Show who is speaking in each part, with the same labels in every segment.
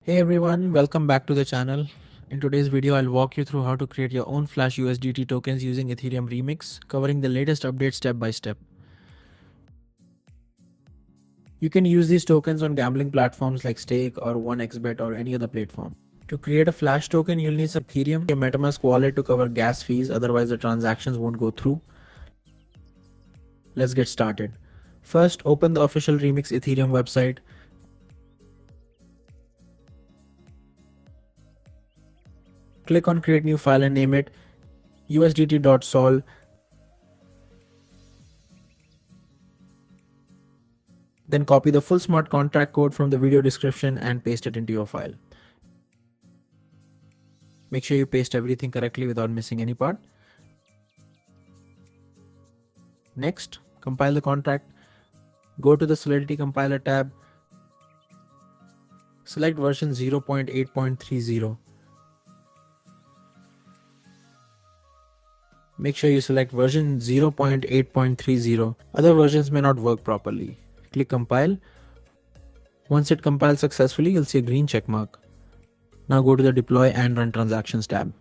Speaker 1: Hey everyone, welcome back to the channel. In today's video, I'll walk you through how to create your own Flash USDT tokens using Ethereum Remix, covering the latest updates step by step. You can use these tokens on gambling platforms like Stake or 1xBet or any other platform. To create a Flash token, you'll need some Ethereum, your MetaMask wallet to cover gas fees, otherwise the transactions won't go through. Let's get started. First, open the official Remix Ethereum website. Click on create new file and name it USDT.sol. Then copy the full smart contract code from the video description and paste it into your file. Make sure you paste everything correctly without missing any part. Next, compile the contract. Go to the Solidity Compiler tab. Select version 0.8.30. Make sure you select version 0.8.30. Other versions may not work properly. Click compile. Once it compiles successfully, you'll see a green check mark. Now go to the deploy and run transactions tab.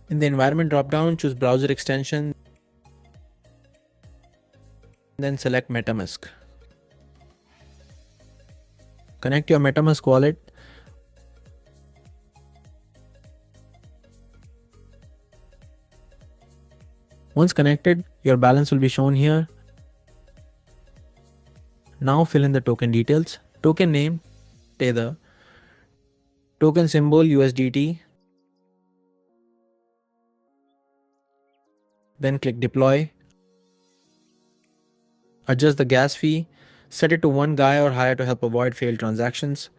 Speaker 1: In the environment dropdown, choose browser extension. Then select MetaMask. Connect your MetaMask wallet. Once connected, your balance will be shown here. Now fill in the token details. Token name, Tether. Token symbol, USDT. Then click deploy. Adjust the gas fee. Set it to 1 GAI or higher to help avoid failed transactions.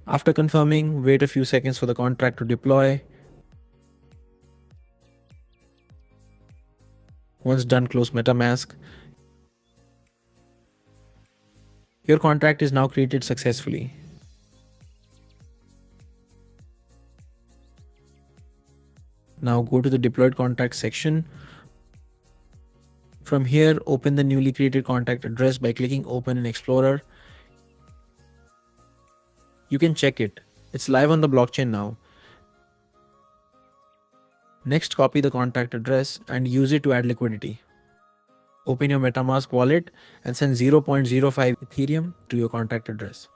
Speaker 1: After confirming, wait a few seconds for the contract to deploy. Once done, close MetaMask. Your contract is now created successfully. Now go to the deployed contract section. From here, open the newly created contract address by clicking Open in Explorer. You can check it. It's live on the blockchain now. Next, copy the contract address and use it to add liquidity. Open your MetaMask wallet and send 0.05 Ethereum to your contract address.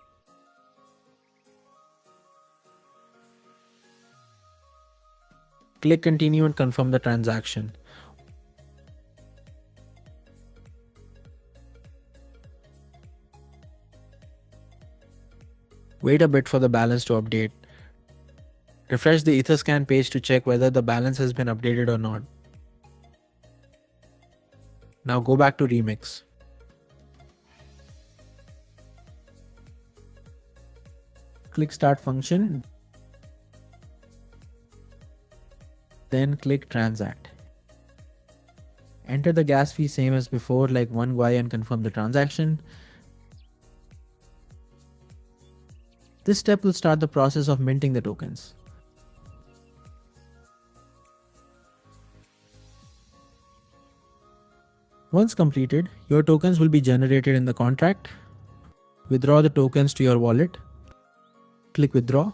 Speaker 1: Click continue and confirm the transaction. Wait a bit for the balance to update. Refresh the Etherscan page to check whether the balance has been updated or not. Now go back to Remix. Click Start Function. Then click Transact. Enter the gas fee same as before, like 1 GAI, and confirm the transaction. This step will start the process of minting the tokens. Once completed, your tokens will be generated in the contract. Withdraw the tokens to your wallet. Click Withdraw.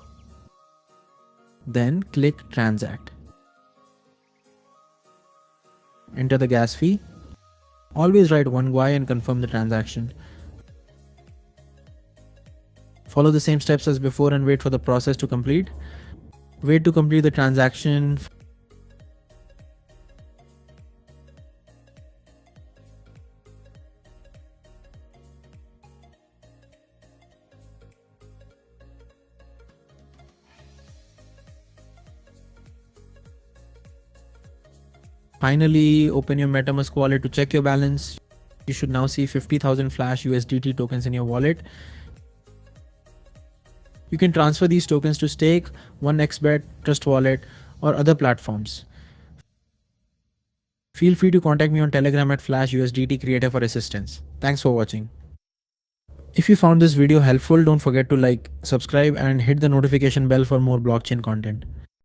Speaker 1: Then click Transact. Enter the gas fee. Always write 1 GAI and confirm the transaction. Follow the same steps as before and wait for the process to complete. Wait to complete the transaction. Finally, open your MetaMask wallet to check your balance. You should now see 50,000 Flash USDT tokens in your wallet. You can transfer these tokens to Stake, 1xBet, Trust Wallet, or other platforms. Feel free to contact me on Telegram at Flash USDT Creator for assistance. Thanks for watching. If you found this video helpful, don't forget to like, subscribe, and hit the notification bell for more blockchain content.